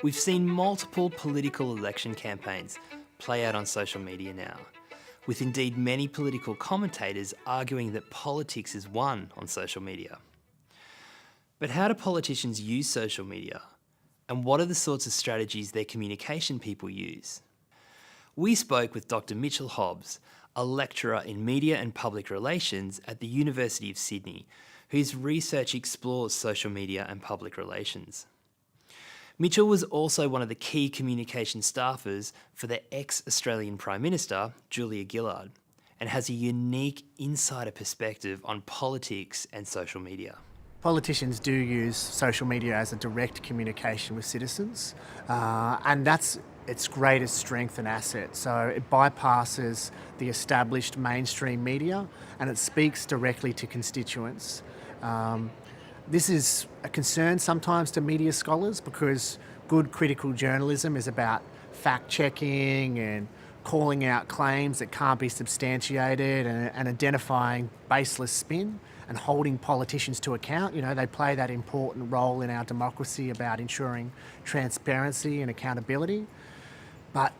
We've seen multiple political election campaigns play out on social media now, with indeed many political commentators arguing that politics is won on social media. But how do politicians use social media? And what are the sorts of strategies their communication people use? We spoke with Dr. Mitchell Hobbs, a lecturer in media and public relations at the University of Sydney, whose research explores social media and public relations. Mitchell was also one of the key communication staffers for the ex-Australian Prime Minister, Julia Gillard, and has a unique insider perspective on politics and social media. Politicians do use social media as a direct communication with citizens, and that's its greatest strength and asset. So it bypasses the established mainstream media and it speaks directly to constituents. This is a concern sometimes to media scholars because good critical journalism is about fact-checking and calling out claims that can't be substantiated and identifying baseless spin and holding politicians to account. You know, they play that important role in our democracy about ensuring transparency and accountability. But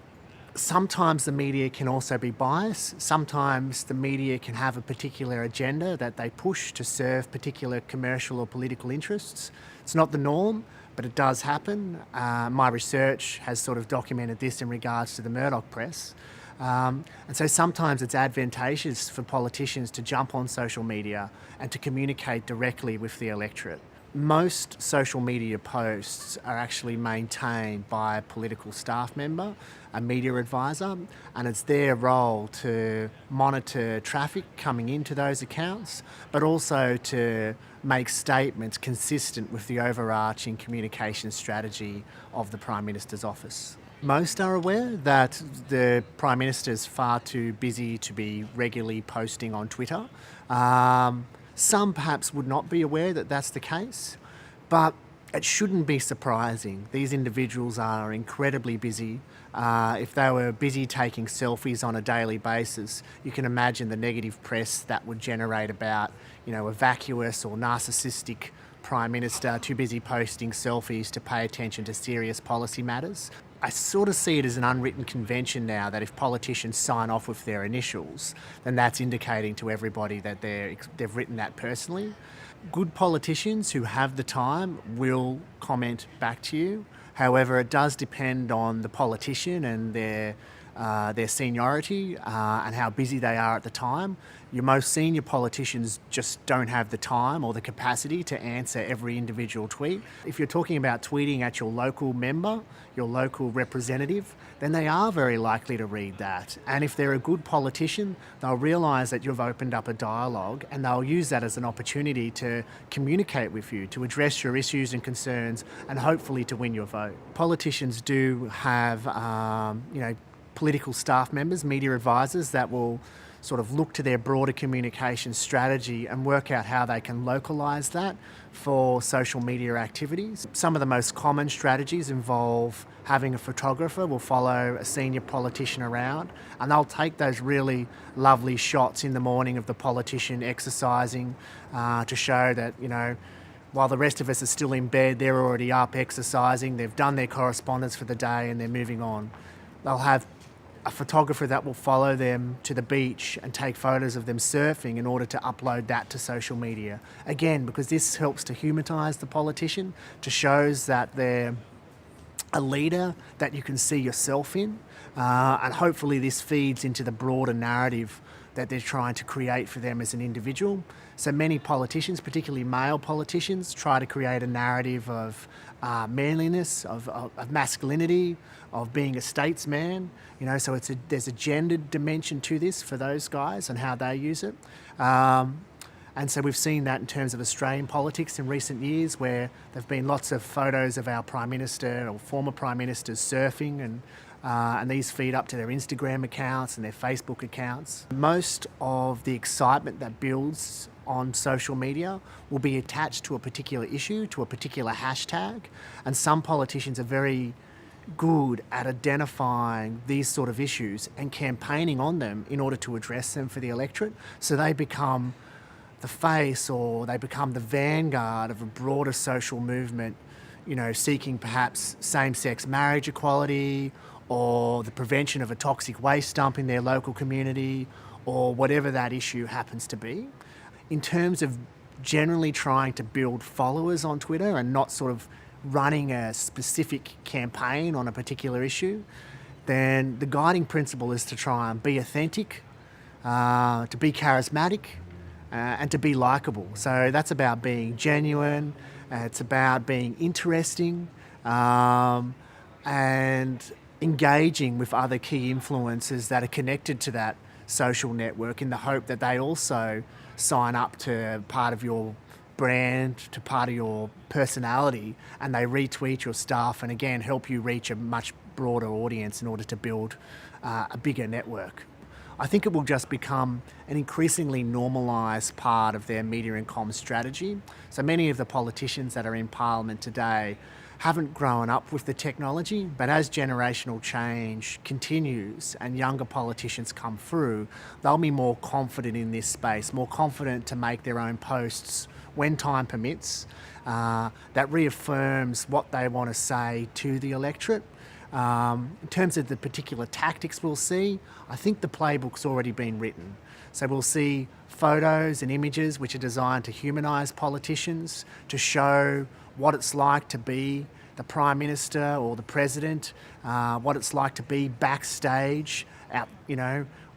sometimes the media can also be biased. Sometimes the media can have a particular agenda that they push to serve particular commercial or political interests. It's not the norm, but it does happen. My research has sort of documented this in regards to the Murdoch press. And so sometimes it's advantageous for politicians to jump on social media and to communicate directly with the electorate. Most social media posts are actually maintained by a political staff member, a media advisor, and it's their role to monitor traffic coming into those accounts, but also to make statements consistent with the overarching communication strategy of the Prime Minister's office. Most are aware that the Prime Minister is far too busy to be regularly posting on Twitter. Some perhaps would not be aware that that's the case, but it shouldn't be surprising. These individuals are incredibly busy. If they were busy taking selfies on a daily basis, you can imagine the negative press that would generate about, a vacuous or narcissistic Prime Minister too busy posting selfies to pay attention to serious policy matters. I sort of see it as an unwritten convention now that if politicians sign off with their initials, then that's indicating to everybody that they've written that personally. Good politicians who have the time will comment back to you. However, it does depend on the politician and their seniority and how busy they are at the time. Your most senior politicians just don't have the time or the capacity to answer every individual tweet. If you're talking about tweeting at your local member, your local representative, then they are very likely to read that. And if they're a good politician, they'll realise that you've opened up a dialogue and they'll use that as an opportunity to communicate with you, to address your issues and concerns and hopefully to win your vote. Politicians do have, political staff members, media advisors that will sort of look to their broader communication strategy and work out how they can localise that for social media activities. Some of the most common strategies involve having a photographer will follow a senior politician around and they'll take those really lovely shots in the morning of the politician exercising to show that, while the rest of us are still in bed, they're already up exercising, they've done their correspondence for the day and they're moving on. They'll have a photographer that will follow them to the beach and take photos of them surfing in order to upload that to social media. Again, because this helps to humanise the politician, to shows that they're a leader that you can see yourself in, and hopefully this feeds into the broader narrative that they're trying to create for them as an individual. So many politicians, particularly male politicians, try to create a narrative of manliness, of masculinity, of being a statesman. So there's a gendered dimension to this for those guys and how they use it. And so we've seen that in terms of Australian politics in recent years, where there've been lots of photos of our Prime Minister or former Prime Ministers surfing, and these feed up to their Instagram accounts and their Facebook accounts. Most of the excitement that builds on social media will be attached to a particular issue, to a particular hashtag, and some politicians are very good at identifying these sort of issues and campaigning on them in order to address them for the electorate. So they become the face or they become the vanguard of a broader social movement seeking perhaps same-sex marriage equality, or the prevention of a toxic waste dump in their local community, or whatever that issue happens to be. In terms of generally trying to build followers on Twitter and not sort of running a specific campaign on a particular issue, then the guiding principle is to try and be authentic, to be charismatic, and to be likeable. So that's about being genuine, it's about being interesting, and engaging with other key influencers that are connected to that social network in the hope that they also sign up to part of your brand, to part of your personality, and they retweet your stuff and again help you reach a much broader audience in order to build a bigger network. I think it will just become an increasingly normalised part of their media and comms strategy. So many of the politicians that are in Parliament today haven't grown up with the technology, but as generational change continues and younger politicians come through, they'll be more confident in this space, more confident to make their own posts when time permits, that reaffirms what they want to say to the electorate. In terms of the particular tactics we'll see, I think the playbook's already been written. So we'll see photos and images which are designed to humanise politicians, to show what it's like to be the Prime Minister or the President, what it's like to be backstage out,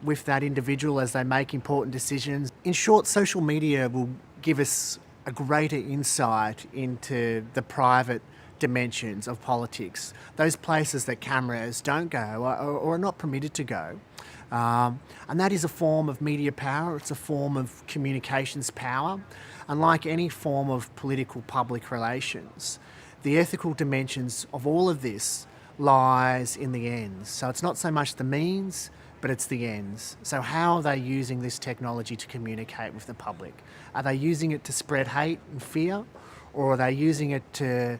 with that individual as they make important decisions. In short, social media will give us a greater insight into the private dimensions of politics, those places that cameras don't go or are not permitted to go. And that is a form of media power, it's a form of communications power. And like any form of political public relations, the ethical dimensions of all of this lies in the ends. So it's not so much the means, but it's the ends. So how are they using this technology to communicate with the public? Are they using it to spread hate and fear? Or are they using it to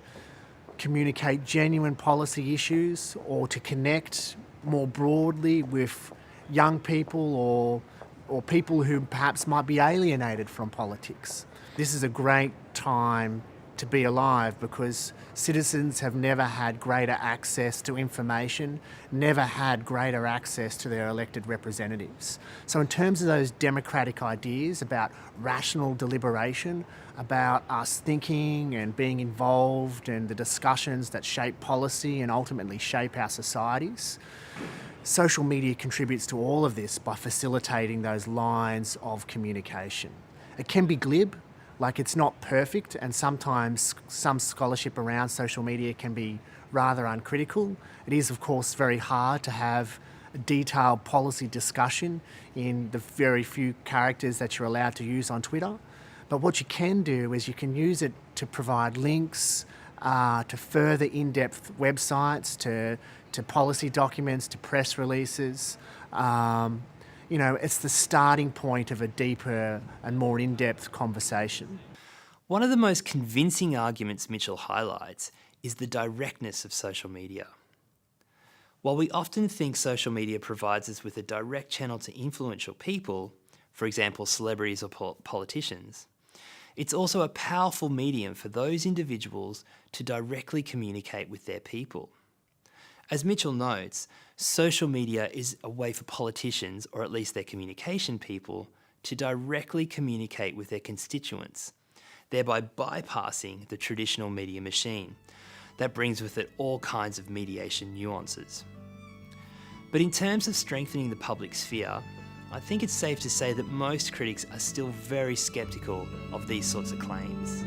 communicate genuine policy issues, or to connect more broadly with young people or people who perhaps might be alienated from politics? This is a great time to be alive because citizens have never had greater access to information, never had greater access to their elected representatives. So in terms of those democratic ideas about rational deliberation, about us thinking and being involved in the discussions that shape policy and ultimately shape our societies, social media contributes to all of this by facilitating those lines of communication. It can be glib, like it's not perfect, and sometimes some scholarship around social media can be rather uncritical. It is, of course, very hard to have a detailed policy discussion in the very few characters that you're allowed to use on Twitter. But what you can do is you can use it to provide links to further in-depth websites, to policy documents, to press releases. It's the starting point of a deeper and more in-depth conversation. One of the most convincing arguments Mitchell highlights is the directness of social media. While we often think social media provides us with a direct channel to influential people, for example, celebrities or politicians, it's also a powerful medium for those individuals to directly communicate with their people. As Mitchell notes, social media is a way for politicians, or at least their communication people, to directly communicate with their constituents, thereby bypassing the traditional media machine that brings with it all kinds of mediation nuances. But in terms of strengthening the public sphere, I think it's safe to say that most critics are still very sceptical of these sorts of claims.